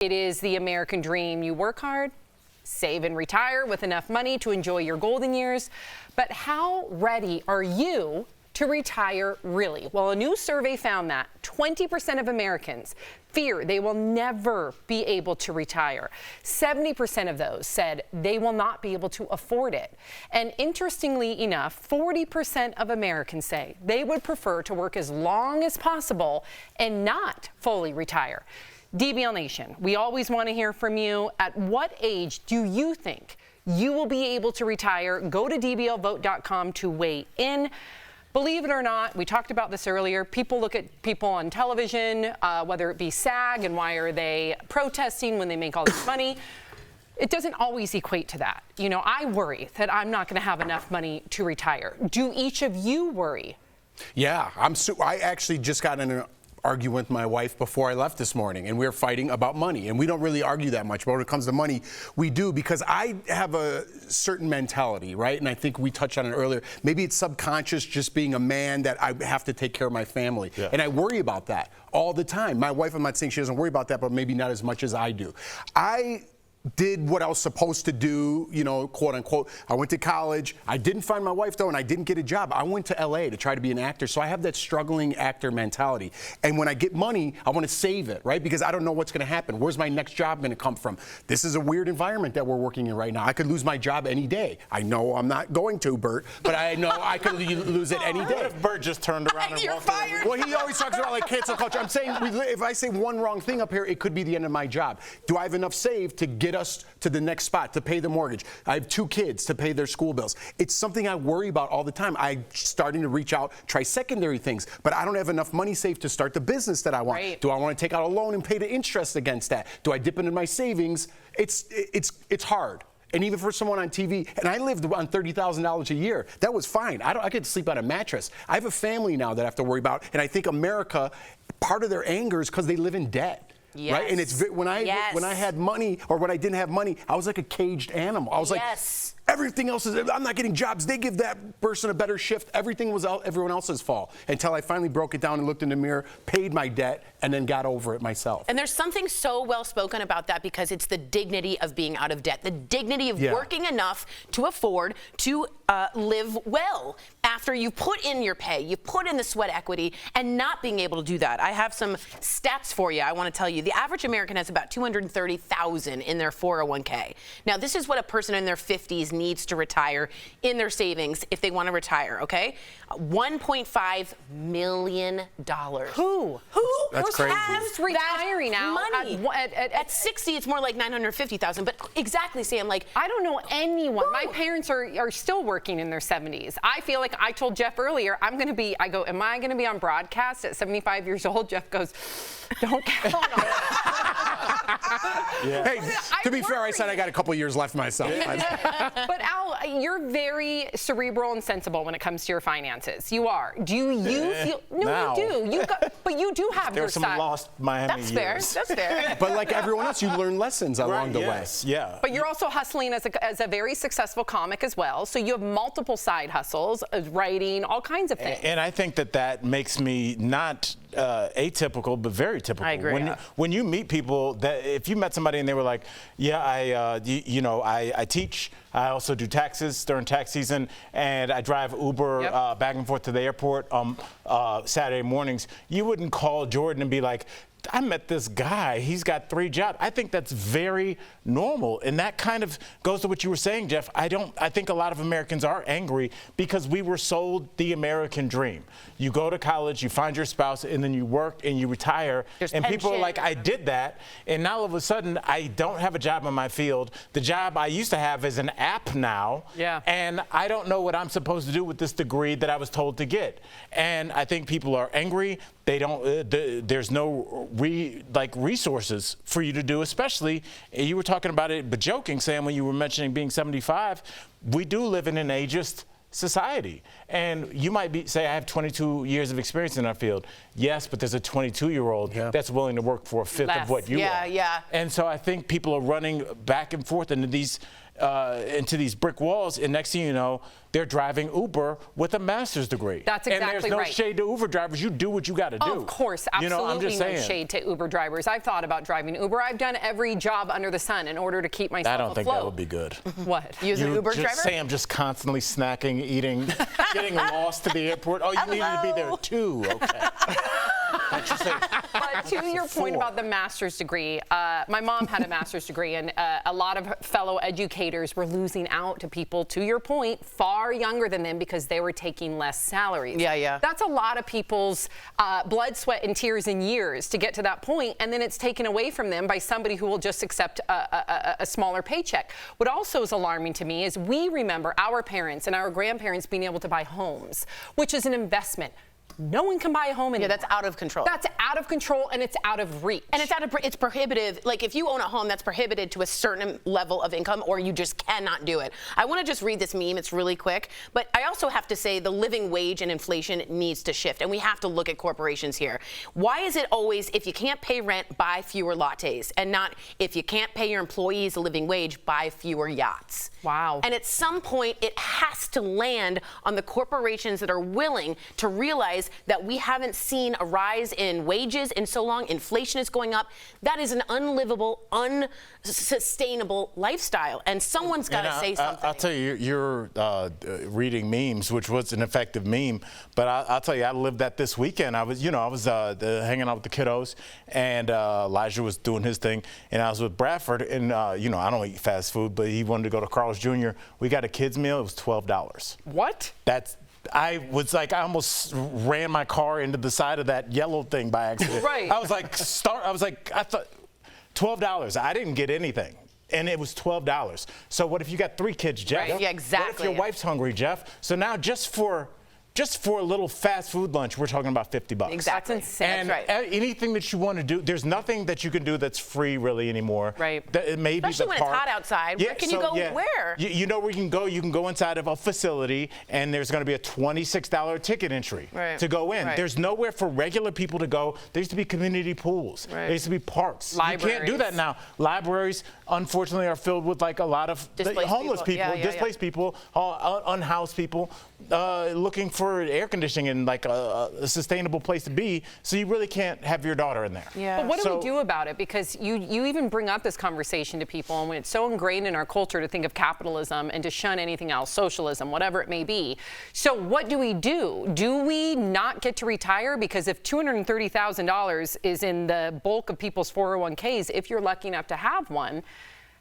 It is the American dream. You work hard, save and retire with enough money to enjoy your golden years. But how ready are you to retire really? Well, a new survey found that 20% of Americans fear they will never be able to retire. 70% of those said they will not be able to afford it. And interestingly enough, 40% of Americans say they would prefer to work as long as possible and not fully retire. DBL Nation, we always want to hear from you. At what age do you think you will be able to retire? Go to dblvote.com to weigh in. Believe it or not, we talked about this earlier, people look at people on television, whether it be SAG and why are they protesting when they make all this money. It doesn't always equate to that. You know, I worry that I'm not going to have enough money to retire. Do each of you worry? Yeah, I actually just got in an argument with my wife before I left this morning, and we were fighting about money. And we don't really argue that much, but when it comes to money, we do, because I have a certain mentality, right? And I think we touched on it earlier. Maybe it's subconscious, just being a man, that I have to take care of my family. Yeah. And I worry about that all the time. My wife, I'm not saying she doesn't worry about that, but maybe not as much as I do. I did what I was supposed to do, you know, quote unquote. I went to college. I didn't find my wife though, and I didn't get a job. I went to LA to try to be an actor. So I have that struggling actor mentality. And when I get money, I want to save it, right? Because I don't know what's going to happen. Where's my next job going to come from? This is a weird environment that we're working in right now. I could lose my job any day. I know I'm not going to, Bert, but I know I could lose it any day. What if Bert just turned around and walked away? Well, he always talks about like cancel culture. I'm saying if I say one wrong thing up here, it could be the end of my job. Do I have enough saved to get us to the next spot, to pay the mortgage? I have 2 kids to pay their school bills. It's something I worry about all the time. I'm starting to reach out, try secondary things, but I don't have enough money saved to start the business that I want. Right. Do I want to take out a loan and pay the interest against that? Do I dip into my savings? It's hard. And even for someone on TV, and I lived on $30,000 a year, that was fine. I could sleep on a mattress. I have a family now that I have to worry about, and I think America, part of their anger is because they live in debt. Yes. Right? And it's when I had money, or when I didn't have money, I was like a caged animal. I was like, everything else is, I'm not getting jobs. They give that person a better shift. Everything was everyone else's fault, until I finally broke it down and looked in the mirror, paid my debt, and then got over it myself. And there's something so well spoken about that, because it's the dignity of being out of debt, the dignity of working enough to afford to live well after you put in your pay, you put in the sweat equity, and not being able to do that. I have some stats for you. I want to tell you, the average American has about $230,000 in their 401k. Now, this is what a person in their 50s needs to retire in their savings if they want to retire, okay? $1.5 million. Who? That's crazy. Who's retiring now? Money. At 60, it's more like $950,000. But exactly, Sam, like, I don't know anyone. My parents are still working in their 70s. I feel like I told Jeff earlier, am I going to be on broadcast at 75 years old? Jeff goes, don't count on it. Hey, to be fair, I said I got a couple years left myself. But Al, you're very cerebral and sensible when it comes to your finances. You are. Do you feel? No, now. you do. But you do have There your were some style. lost Miami that's years. fair. That's fair. But like everyone else, you learn lessons along the way. Yeah. But you're also hustling as a very successful comic as well. So you have multiple side hustles, writing, all kinds of things. And I think that makes me not atypical, but very typical. I agree. When you meet people, that if you met somebody and they were like, yeah, I teach, I also do taxes during tax season, and I drive Uber back and forth to the airport Saturday mornings, you wouldn't call Jordan and be like, I met this guy, he's got 3 jobs. I think that's very normal. And that kind of goes to what you were saying, Jeff. I think a lot of Americans are angry because we were sold the American dream. You go to college, you find your spouse, and then you work and you retire. There's and people are pension. like, I did that, and now all of a sudden I don't have a job in my field. The job I used to have is an app now. Yeah. And I don't know what I'm supposed to do with this degree that I was told to get. And I think people are angry. They don't. There's no resources for you to do, especially, you were talking about it, but joking, Sam, when you were mentioning being 75, we do live in an ageist society. And you might say, I have 22 years of experience in our field. Yes, but there's a 22-year-old that's willing to work for a fifth of what you are. Yeah. And so I think people are running back and forth into these into these brick walls, and next thing you know, they're driving Uber with a master's degree. That's exactly right. And there's no shade to Uber drivers. You do what you got to do. Of course, absolutely I'm just no saying. shade to Uber drivers. I've thought about driving Uber. I've done every job under the sun in order to keep myself afloat. I don't think that would be good. What? Use an Uber driver? Sam just constantly snacking, eating, getting lost to the airport. Oh, you needed to be there too. Okay. But to your point about the master's degree, my mom had a master's degree, and a lot of fellow educators were losing out to people, to your point, far younger than them because they were taking less salaries. Yeah. That's a lot of people's blood, sweat, and tears and years to get to that point, and then it's taken away from them by somebody who will just accept a smaller paycheck. What also is alarming to me is we remember our parents and our grandparents being able to buy homes, which is an investment. No one can buy a home anymore. Yeah, that's out of control. That's out of control, and it's out of reach. And it's prohibitive. Like, if you own a home, that's prohibited to a certain level of income, or you just cannot do it. I want to just read this meme. It's really quick. But I also have to say the living wage and inflation needs to shift, and we have to look at corporations here. Why is it always, if you can't pay rent, buy fewer lattes, and not if you can't pay your employees a living wage, buy fewer yachts? Wow. And at some point, it has to land on the corporations that are willing to realize that we haven't seen a rise in wages in so long. Inflation is going up. That is an unlivable, unsustainable lifestyle. And someone's got to say something. I'll tell you, you're reading memes, which was an effective meme. But I'll tell you, I lived that this weekend. I was hanging out with the kiddos, and Elijah was doing his thing, and I was with Bradford. And I don't eat fast food, but he wanted to go to Carl's Jr. We got a kids meal. It was $12. What? I almost ran my car into the side of that yellow thing by accident. Right. I thought $12. I didn't get anything. And it was $12. So what if you got 3 kids, Jeff? Right. Yeah, exactly. What if your wife's hungry, Jeff? So now just for a little fast food lunch, we're talking about $50. Exactly. That's insane. And That's right. anything that you want to do, there's nothing that you can do that's free really anymore. Right. Maybe Especially the when park. it's hot outside. Where can you go? Where? You know where you can go? You can go inside of a facility, and there's going to be a $26 ticket entry to go in. Right. There's nowhere for regular people to go. There used to be community pools. Right. There used to be parks. Libraries. You can't do that now. Libraries, unfortunately, are filled with like a lot of homeless people, displaced people, unhoused people, looking for air conditioning and like a sustainable place to be. So you really can't have your daughter in there. Yeah. But what do we do about it? Because you even bring up this conversation to people, and when it's so ingrained in our culture to think of capitalism and to shun anything else, socialism, whatever it may be. So what do we do? Do we not get to retire? Because if $230,000 is in the bulk of people's 401ks, if you're lucky enough to have one,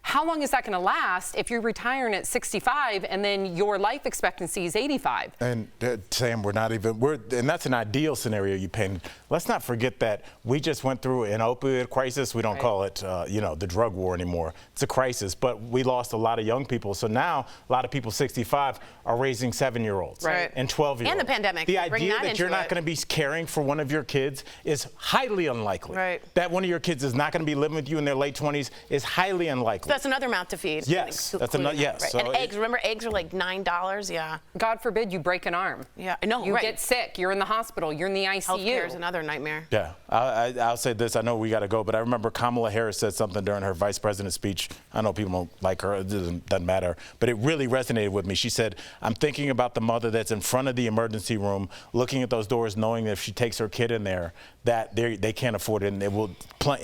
how long is that going to last if you're retiring at 65 and then your life expectancy is 85? And Sam, and that's an ideal scenario you painted. Let's not forget that we just went through an opioid crisis. We don't call it, the drug war anymore. It's a crisis, but we lost a lot of young people. So now a lot of people 65 are raising 7-year-olds and 12-year-olds. And the pandemic. The idea that you're not going to be caring for one of your kids is highly unlikely. Right. That one of your kids is not going to be living with you in their late 20s is highly unlikely. That's another mouth to feed. Yes, that's another. Yes. Right. So and eggs. Remember, eggs are like $9. Yeah. God forbid you break an arm. Yeah. No. You get sick. You're in the hospital. You're in the ICU. Healthcare is another nightmare. Yeah. I'll say this. I know we got to go, but I remember Kamala Harris said something during her vice president speech. I know people don't like her. It doesn't matter. But it really resonated with me. She said, "I'm thinking about the mother that's in front of the emergency room, looking at those doors, knowing that if she takes her kid in there, that they can't afford it, and it will."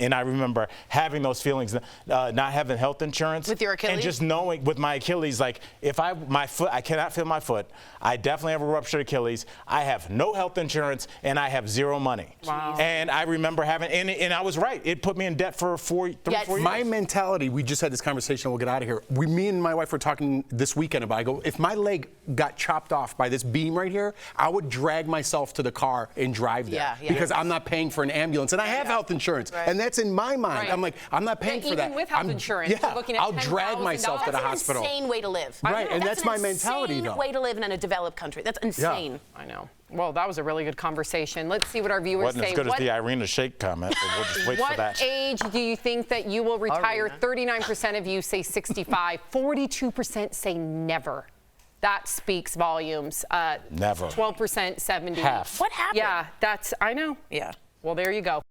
And I remember having those feelings, not having health insurance with your Achilles, and just knowing with my Achilles, like if my foot, I cannot feel my foot. I definitely have a ruptured Achilles. I have no health insurance, and I have zero money. Wow. And I remember having, and I was right. It put me in debt for 4 years. My mentality, we just had this conversation, we'll get out of here. Me and my wife were talking this weekend about, I go, if my leg got chopped off by this beam right here, I would drag myself to the car and drive there. Because I'm not paying for an ambulance. And I have health insurance. And that's in my mind. I'm like, I'm not paying for that. Even with health insurance, you're looking at I'll drag myself to the hospital. That's an insane way to live. Right, and that's my mentality, though. That's an insane way to live in a developed country. That's insane. Yeah. I know. Well, that was a really good conversation. Let's see what our viewers Wasn't say. as good as the Irina Shayk comment, but we'll just wait for that. What age do you think that you will retire? 39% of you say 65. 42% say never. That speaks volumes. Never. 12% 70. Half. What happened? Yeah, I know. Yeah. Well, there you go.